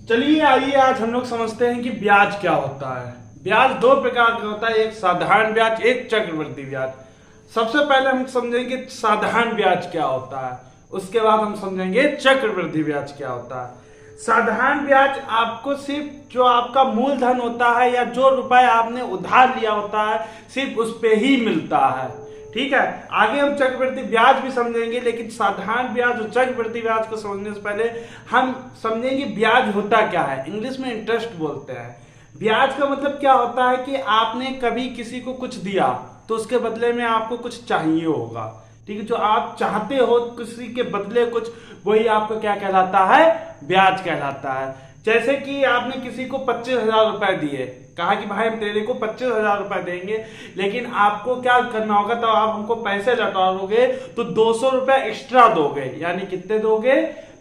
चलिए आइए आज हम लोग समझते हैं कि ब्याज क्या होता है। ब्याज दो प्रकार का होता है, एक साधारण ब्याज, एक चक्रवृद्धि ब्याज। सबसे पहले हम समझेंगे साधारण ब्याज क्या होता है, उसके बाद हम समझेंगे चक्रवृद्धि ब्याज क्या होता है। साधारण ब्याज आपको सिर्फ जो आपका मूलधन होता है या जो रुपए आपने उधार लिया होता है सिर्फ उस पे ही मिलता है। ठीक है, आगे हम चक्रवृद्धि ब्याज भी समझेंगे, लेकिन साधारण ब्याज और चक्रवृद्धि ब्याज को समझने से पहले हम समझेंगे ब्याज होता क्या है। इंग्लिश में इंटरेस्ट बोलते हैं। ब्याज का मतलब क्या होता है कि आपने कभी किसी को कुछ दिया तो उसके बदले में आपको कुछ चाहिए होगा। ठीक है, जो आप चाहते हो किसी के बदले कुछ, वही आपको क्या कहलाता है, ब्याज कहलाता है। जैसे कि आपने किसी को 25,000 रुपए दिए, कहा कि भाई हम तेरे को 25,000 रुपए देंगे, लेकिन आपको क्या करना होगा, तो आप हमको पैसे लौटाओगे तो 200 रुपए एक्स्ट्रा दोगे। यानी कितने दोगे,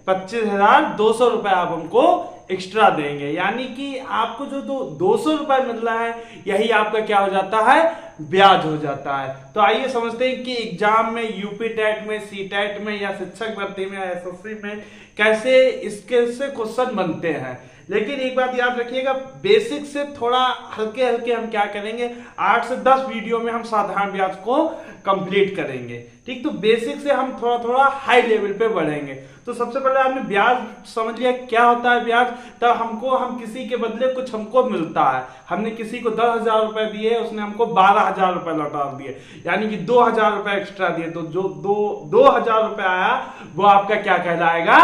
25,200 रुपए आप हमको एक्स्ट्रा देंगे। यानी कि आपको जो 200 रुपए मिल रहा है यही आपका क्या हो जाता है, ब्याज हो जाता है। तो आइए समझते हैं कि एग्जाम में, यूपी टेट में, सी टेट में या शिक्षक भर्ती में, एसएससी में कैसे इसके से क्वेश्चन बनते हैं। लेकिन एक बात याद रखिएगा, बेसिक से थोड़ा हल्के हल्के हम क्या करेंगे, 8 से 10 वीडियो में हम साधारण ब्याज को कंप्लीट करेंगे। ठीक, तो बेसिक से हम थोड़ा थोड़ा हाई लेवल पे बढ़ेंगे। तो सबसे पहले आपने ब्याज समझ लिया क्या होता है ब्याज, तब हम किसी के बदले कुछ हमको मिलता है। हमने किसी को 10,000 रुपए दिए, उसने हमको 12,000 रुपए लौटा दिए, यानी कि 2,000 रुपए एक्स्ट्रा दिए, तो जो 2,000 रुपए आया वो आपका क्या कहलाएगा,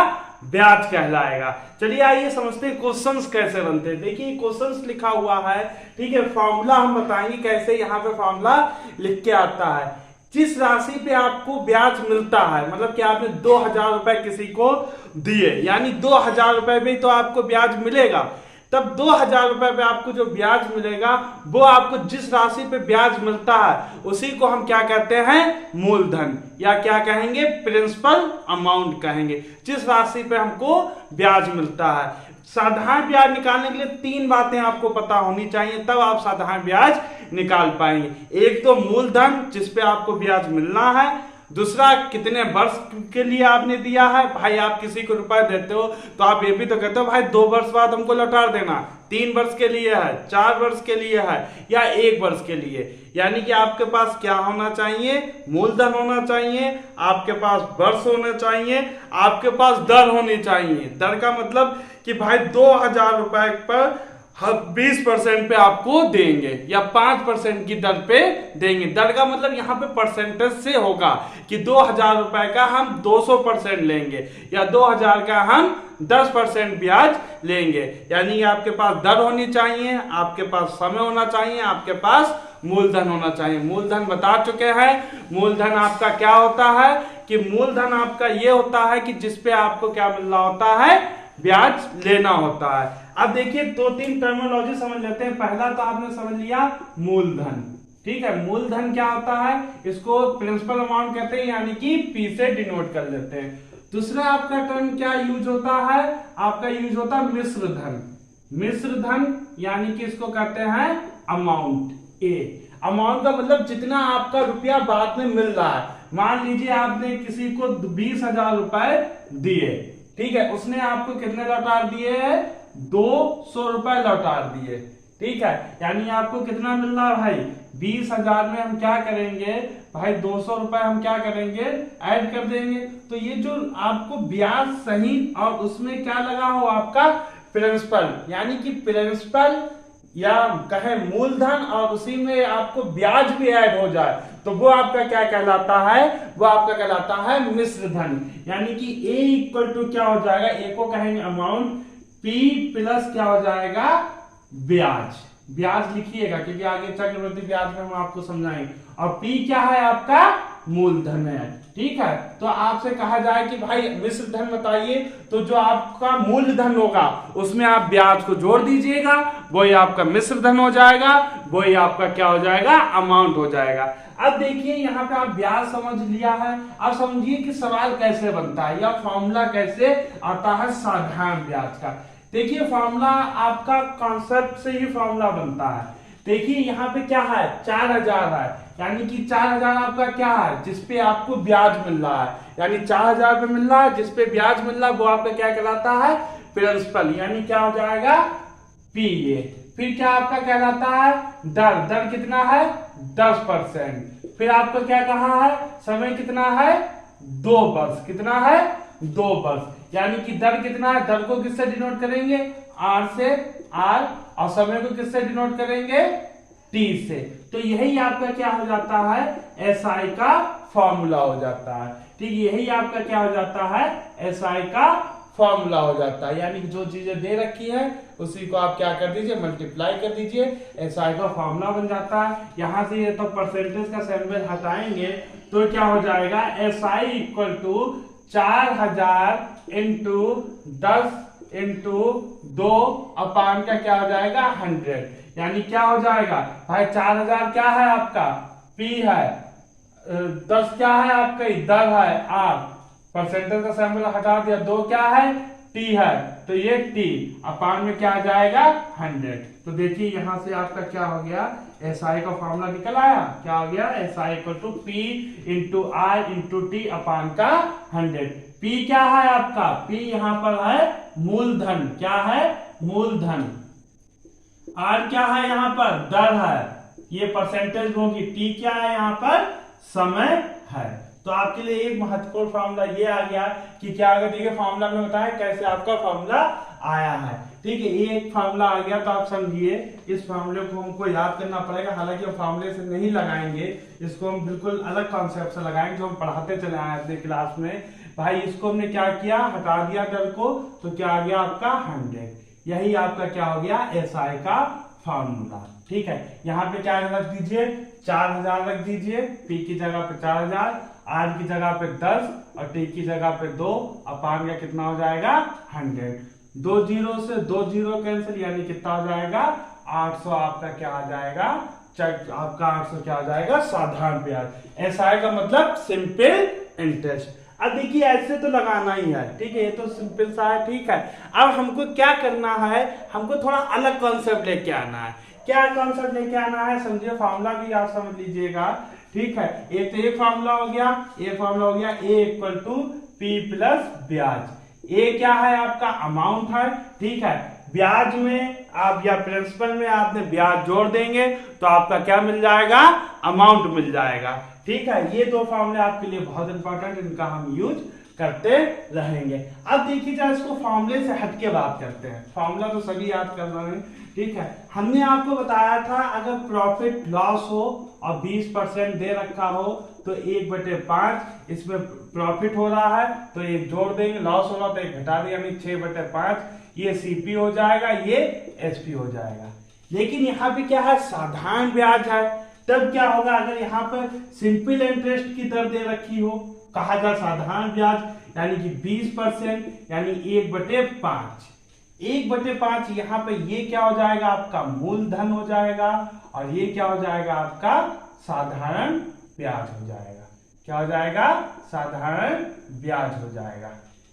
ब्याज कहलाएगा। चलिए आइए समझते हैं क्वेश्चंस कैसे बनते हैं। देखिए क्वेश्चंस लिखा हुआ है, ठीक है, फॉर्मूला हम बताएंगे कैसे यहाँ पे फॉर्मूला लिख के आता है। जिस राशि पे आपको ब्याज मिलता है, मतलब कि आपने 2,000 रुपए किसी को दिए, यानी 2,000 रुपए में तो आपको ब्याज मिलेगा। तब 2,000 रुपए पे आपको जो ब्याज मिलेगा, वो आपको जिस राशि पे ब्याज मिलता है उसी को हम क्या कहते हैं, मूलधन, या क्या कहेंगे, प्रिंसिपल अमाउंट कहेंगे, जिस राशि पे हमको ब्याज मिलता है। साधारण ब्याज निकालने के लिए 3 बातें आपको पता होनी चाहिए, तब आप साधारण ब्याज निकाल पाएंगे। एक तो मूलधन जिस पे आपको ब्याज मिलना है, दूसरा कितने वर्ष के लिए आपने दिया है। भाई आप किसी को रुपए देते हो तो आप ये भी तो कहते हो भाई 2 वर्ष बाद हमको लौटा देना, 3 वर्ष के लिए है, 4 वर्ष के लिए है, या 1 वर्ष के लिए। यानी कि आपके पास क्या होना चाहिए, मूलधन होना चाहिए, आपके पास वर्ष होना चाहिए, आपके पास दर होनी चाहिए। दर का मतलब कि भाई 2,000 रुपए पर 20% पे आपको देंगे या 5% की दर पे देंगे। दर का मतलब यहाँ पे परसेंटेज से होगा कि 2,000 रुपए का हम 200% लेंगे या 2,000 का हम 10% ब्याज लेंगे। यानी आपके पास दर होनी चाहिए, आपके पास समय होना चाहिए, आपके पास मूलधन होना चाहिए। मूलधन बता चुके हैं। मूलधन आपका क्या होता है कि मूलधन आपका ये होता है कि जिसपे आपको क्या मिल रहा होता है, ब्याज लेना होता है। अब देखिए 2-3 टर्मिनोलॉजी समझ लेते हैं। पहला तो आपने समझ लिया मूलधन। ठीक है, मूलधन क्या होता है, इसको प्रिंसिपल अमाउंट कहते हैं, यानी कि पी से डिनोट कर लेते हैं। दूसरा आपका टर्म क्या यूज होता है, आपका यूज होता है मिश्र धन। मिश्र धन यानी कि इसको कहते हैं अमाउंट। अमाउंट का मतलब जितना आपका रुपया बाद में मिल रहा है। मान लीजिए आपने किसी को 20,000 रुपए दिए, ठीक है, उसने आपको कितने लौटा दिए, 200 रुपए लौटा दिए। ठीक है, यानी आपको कितना मिल रहा है भाई, 20,000 में हम क्या करेंगे भाई, 200 रुपए हम क्या करेंगे, ऐड कर देंगे। तो ये जो आपको ब्याज सही और उसमें क्या लगा हो, आपका प्रिंसिपल, यानी कि प्रिंसिपल या कहे मूलधन और उसी में आपको ब्याज भी ऐड हो जाए तो वो आपका क्या कहलाता है, वो आपका कहलाता है मिश्र धन। यानी कि A इक्वल टू क्या हो जाएगा, A को कहेंगे अमाउंट, P प्लस क्या हो जाएगा, ब्याज। ब्याज लिखिएगा क्योंकि आगे चक्रवृद्धि ब्याज में हम आपको समझाएंगे। और P क्या है, आपका मूलधन है। ठीक है, तो आपसे कहा जाए कि भाई मिश्र धन बताइए, तो जो आपका मूलधन होगा उसमें आप ब्याज को जोड़ दीजिएगा, वही आपका मिश्र धन हो जाएगा, वही आपका क्या हो जाएगा, अमाउंट हो जाएगा। अब देखिए यहाँ पे आप ब्याज समझ लिया है। अब समझिए कि सवाल कैसे बनता है या फॉर्मूला कैसे आता है साधारण ब्याज का। देखिए फॉर्मूला आपका कॉन्सेप्ट से ही फॉर्मूला बनता है। देखिए यहाँ पे क्या है, 4,000 है, यानी कि 4,000 आपका क्या है, जिसपे आपको ब्याज मिल रहा है, यानी 4,000 पे मिल रहा है, जिसपे ब्याज मिल रहा है, वो आपका क्या कहलाता है, प्रिंसिपल, यानी क्या हो जाएगा PA। फिर क्या आपका कहलाता है दर, दर कितना है 10%। फिर आपको क्या कहा है समय कितना है 2 वर्ष, कितना है 2 वर्ष, यानी कि दर कितना है, दर को किससे डिनोट करेंगे R से, R, और समय को किससे डिनोट करेंगे T से। तो यही आपका क्या हो जाता है SI का फॉर्मूला हो जाता है। ठीक, यही आपका क्या हो जाता है SI का फॉर्मूला हो जाता है, यानी कि जो चीजें दे रखी है उसी को आप क्या कर दीजिए मल्टीप्लाई कर दीजिए, SI का फॉर्मूला बन जाता है। यहां से ये तो परसेंटेज का सिंबल हटाएंगे तो क्या हो जाएगा SI equal to 4000 into 10 into 2 upon का क्या हो जाएगा 100, यानी क्या हो जाएगा भाई 4000 क्या है आपका P है, 10 क्या है आपका दर है R, परसेंटेज का सिंबल हटा दिया, 2 क्या है T है, तो ये T अपान में क्या आ जाएगा 100। तो देखिए यहां से आपका क्या हो गया SI का फॉर्मूला निकल आया, क्या हो गया SI equal to P into R into T upon का 100। P क्या है आपका, P यहाँ पर है मूलधन, क्या है मूलधन, R क्या है यहाँ पर दर है, ये परसेंटेज होगी, T क्या है यहाँ पर समय है। तो आपके लिए एक महत्वपूर्ण फॉर्मूला ये आ गया कि क्या अगर देखिए फॉर्मूला में बताया कैसे आपका फॉर्मूला आया है। ठीक है, ये एक फॉर्मूला आ गया तो आप समझिए इस फॉर्मूले को हमको याद करना पड़ेगा, हालांकि हम फॉर्मूले से नहीं लगाएंगे, इसको हम बिल्कुल अलग कॉन्सेप्ट से लगाएंगे जो हम पढ़ाते चले आए अपने क्लास में। भाई इसको हमने क्या किया हटा दिया दर को, तो क्या आ गया आपका 100, यही आपका क्या हो गया SI का फॉर्मूला। ठीक है, यहाँ पे क्या रख दीजिए 4000 रख दीजिए, P की जगह पे 4000, R की जगह पे 10 और T की जगह पे 2 अपान का कितना हो जाएगा 100। 2 जीरो से 2 जीरो कैंसिल, यानी कितना हो जाएगा 800 आपका क्या आ जाएगा आपका 800 क्या हो जाएगा साधारण ब्याज। SI का मतलब सिंपल इंटरेस्ट। अब देखिए ऐसे तो लगाना ही है, ठीक है, ये तो सिंपल सा है। ठीक है, अब हमको क्या करना है, हमको थोड़ा अलग कॉन्सेप्ट लेके आना है। क्या कॉन्सेप्ट लेके आना है समझिए, फॉर्मूला भी आप समझ लीजिएगा। ठीक है, एक तो एक फॉर्मूला हो गया, एक फॉर्मूला हो गया A equal to P plus ब्याज। A क्या है आपका अमाउंट है, ठीक है, ब्याज में आप या प्रिंसिपल में आपने ब्याज जोड़ देंगे तो आपका क्या मिल जाएगा अमाउंट मिल जाएगा। ठीक है, ये दो फॉर्मूले आपके लिए बहुत इंपॉर्टेंट, इनका हम यूज करते रहेंगे। अब देखिए जरा इसको फॉर्मूले से हटके बात करते हैं, फॉर्मूला तो सभी याद कर रहे हैं। ठीक है, हमने आपको बताया था अगर प्रॉफिट लॉस हो और 20% दे रखा हो तो 1/5 इसमें प्रॉफिट हो रहा है तो 1 जोड़ देंगे, लॉस हो रहा तो 1 घटा देंगे, यानी 6/5 ये CP हो जाएगा, ये SP हो जाएगा। लेकिन यहाँ पे क्या है साधारण ब्याज है, तब क्या होगा अगर यहाँ पर सिंपल इंटरेस्ट की दर दे रखी हो, कहा जाए साधारण ब्याज यानी कि 20% यानी 1/5, 1/5 यहाँ पे ये क्या हो जाएगा आपका मूलधन हो जाएगा और ये क्या हो जाएगा आपका साधारण ब्याज हो जाएगा। क्या हो जाएगा साधारण ब्याज हो जाएगा।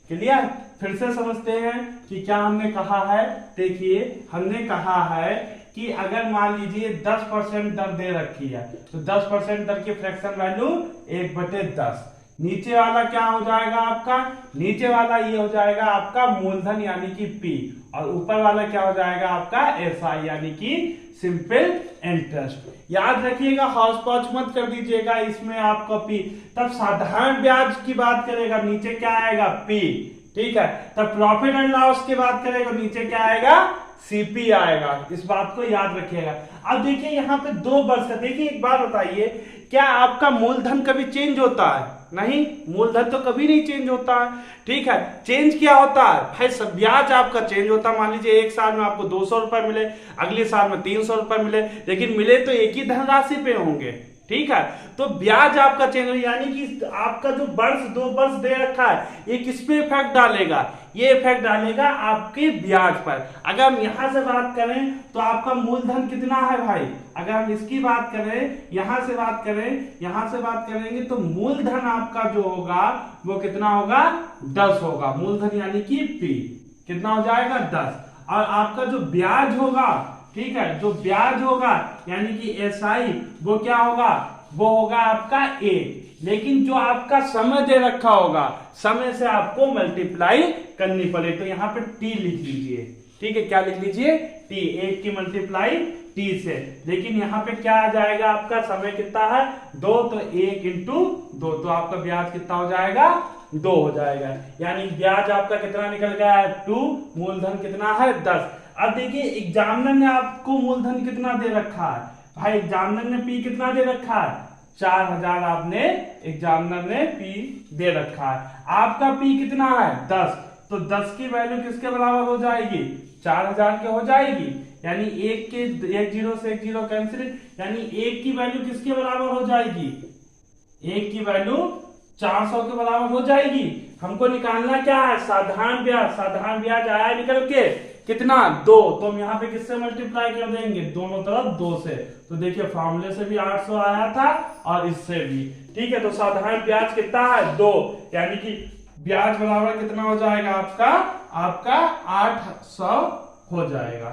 क्लियर, फिर से समझते हैं कि क्या हमने कहा है। देखिए हमने कहा है कि अगर मान लीजिए 10% दर दे रखी है तो 10% दर की फ्रैक्शन वैल्यू 1/10, नीचे वाला क्या हो जाएगा आपका, नीचे वाला ये हो जाएगा आपका मूलधन यानी कि P और ऊपर वाला क्या हो जाएगा आपका SI यानी कि सिंपल इंटरेस्ट। याद रखिएगा हौच पौच मत कर दीजिएगा इसमें आपका P, तब साधारण ब्याज की बात करेगा नीचे क्या आएगा P, ठीक है, तब प्रॉफिट एंड लॉस की बात करेगा नीचे क्या आएगा CP आएगा, इस बात को याद रखिएगा। अब देखिए यहाँ पे 2 वर्ष का, देखिए एक बात बताइए क्या आपका मूलधन कभी चेंज होता है? नहीं, मूलधन तो कभी नहीं चेंज होता है। ठीक है, चेंज क्या होता है भाई सब ब्याज आपका चेंज होता है। मान लीजिए एक साल में आपको 200 रुपए मिले, अगले साल में 300 रुपए मिले, लेकिन मिले तो एक ही धनराशि पे होंगे। ठीक है, तो ब्याज आपका चेंज यानी कि आपका जो वर्ष 2 वर्ष दे रखा है ये किस पे इफेक्ट डालेगा, ये इफेक्ट डालेगा आपके ब्याज पर। अगर हम यहां से बात करें तो आपका मूलधन कितना है भाई, अगर हम इसकी बात करें यहां से बात करें, यहां से बात करेंगे तो मूलधन आपका जो होगा वो कितना होगा 10 होगा, मूलधन यानी कि P कितना हो जाएगा 10, और आपका जो ब्याज होगा, ठीक है, जो ब्याज होगा यानी कि SI वो क्या होगा, वो होगा आपका A। लेकिन जो आपका समय दे रखा होगा, समय से आपको मल्टीप्लाई करनी पड़े, तो यहाँ पे टी लिख लीजिए। ठीक है, क्या लिख लीजिए? टी, 1 की मल्टीप्लाई टी से। लेकिन यहाँ पे क्या आ जाएगा, आपका समय कितना है 2, तो 1 इंटू 2, तो आपका ब्याज कितना हो जाएगा 2 हो जाएगा। यानी ब्याज आपका कितना निकल गया है 2, मूलधन कितना है 10। अब देखिए एग्जामिनर ने आपको मूलधन कितना दे रखा है भाई, एग्जामिनर ने पी कितना दे रखा है 4000 आपने एग्जामिनर ने पी दे रखा है। आपका पी कितना है 10, तो 10 की वैल्यू किसके बराबर हो जाएगी 4000 के हो जाएगी। यानी 1 0 से 1 0 कैंसिल, यानी 1 की वैल्यू किसके बराबर हो जाएगी, 1 की वैल्यू 400 के बराबर हो जाएगी। हमको निकालना क्या है साधारण ब्याज। साधारण ब्याज आया निकल के कितना 2, तो हम यहाँ पे किससे मल्टीप्लाई कर देंगे, दोनों तरफ 2 से। तो देखिए फॉर्मूले से भी 800 आया था और इससे भी। ठीक है, तो साधारण ब्याज कितना है 2, यानी कि ब्याज बराबर कितना हो जाएगा आपका 800 हो जाएगा।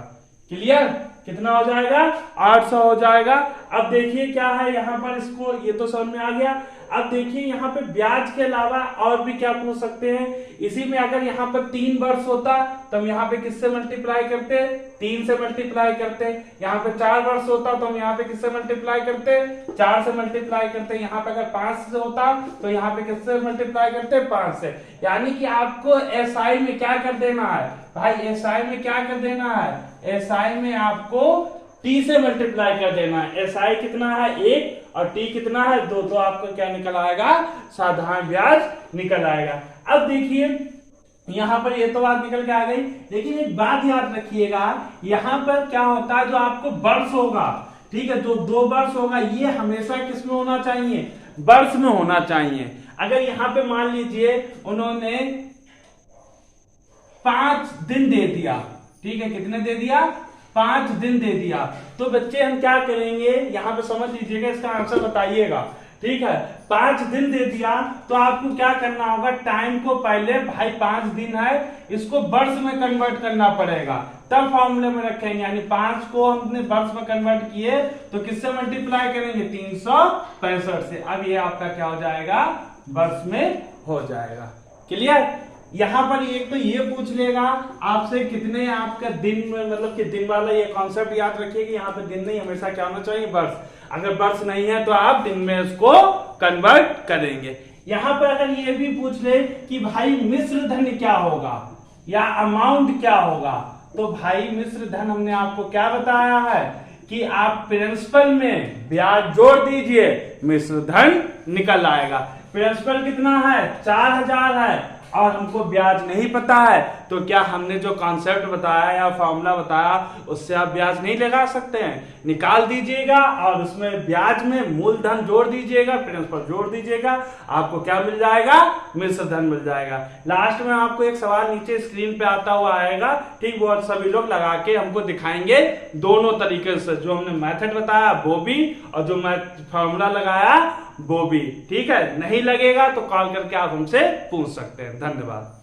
क्लियर, कितना हो जाएगा 800 हो जाएगा। अब देखिए क्या है यहाँ पर, इसको ये तो समझ में आ गया। अब देखिए यहाँ पे ब्याज के अलावा और भी क्या पूछ सकते हैं। इसी में अगर यहाँ पर 3 वर्ष होता तो हम यहाँ पे किससे मल्टीप्लाई करते, 3 से मल्टीप्लाई करते। यहाँ पे 4 वर्ष होता तो हम यहाँ पे किससे मल्टीप्लाई करते, 4 से मल्टीप्लाई करते। यहाँ पे अगर 5 से होता तो यहाँ पे किससे मल्टीप्लाई करते, 5 से। यानी कि आपको एसआई में क्या कर देना है भाई, एसआई में क्या कर देना है, एसआई में आपको टी से मल्टीप्लाई कर देना है। एसआई कितना है 1 और टी कितना है 2, तो आपको क्या निकल आएगा साधारण ब्याज निकल आएगा। अब देखिए यहाँ पर ये तो बात निकल के आ गई, लेकिन एक बात याद रखिएगा, यहाँ पर क्या होता है जो आपको वर्ष होगा, ठीक है, जो 2 वर्ष होगा ये हमेशा किस में होना चाहिए, वर्ष में होना चाहिए। अगर यहाँ पे मान लीजिए उन्होंने 5 दिन दे दिया, ठीक है, कितने दे दिया 5 दिन दे दिया, तो बच्चे हम क्या करेंगे, यहाँ पे समझ लीजिएगा, इसका आंसर बताइएगा। ठीक है, 5 दिन दे दिया तो आपको क्या करना होगा, टाइम को पहले भाई 5 दिन है इसको वर्ष में कन्वर्ट करना पड़ेगा, तब फॉर्मूले में रखेंगे। यानी 5 को हमने वर्ष में कन्वर्ट किए तो किससे मल्टीप्लाई करेंगे 365 से। अब ये आपका क्या हो जाएगा वर्ष में हो जाएगा। क्लियर, यहाँ पर एक तो ये पूछ लेगा आपसे कितने आपका दिन में, मतलब कि दिन वाला ये कॉन्सेप्ट याद रखिए कि यहाँ पे दिन नहीं, हमेशा क्या होना चाहिए वर्ष। अगर वर्ष नहीं है तो आप दिन में इसको कन्वर्ट करेंगे। यहाँ पर अगर ये भी पूछ ले कि भाई मिश्र धन क्या होगा या अमाउंट क्या होगा, तो भाई मिश्र धन हमने आपको क्या बताया है कि आप प्रिंसिपल में ब्याज जोड़ दीजिए, मिश्र धन निकल आएगा। प्रिंसिपल कितना है 4000 है और हमको ब्याज नहीं पता है, तो क्या हमने जो कॉन्सेप्ट बताया या फॉर्मूला बताया उससे आप ब्याज नहीं लगा सकते हैं, निकाल दीजिएगा और उसमें ब्याज में मूलधन जोड़ दीजिएगा, प्रिंसिपल जोड़ दीजिएगा, आपको क्या मिल जाएगा मिश्र धन मिल जाएगा। लास्ट में आपको एक सवाल नीचे स्क्रीन पे आता हुआ आएगा, ठीक, वो सभी लोग लगा के हमको दिखाएंगे दोनों तरीके से, जो हमने मेथड बताया वो भी और जो मैं फॉर्मूला लगाया वो भी। ठीक है, नहीं लगेगा तो कॉल करके आप हमसे पूछ सकते हैं। धन्यवाद।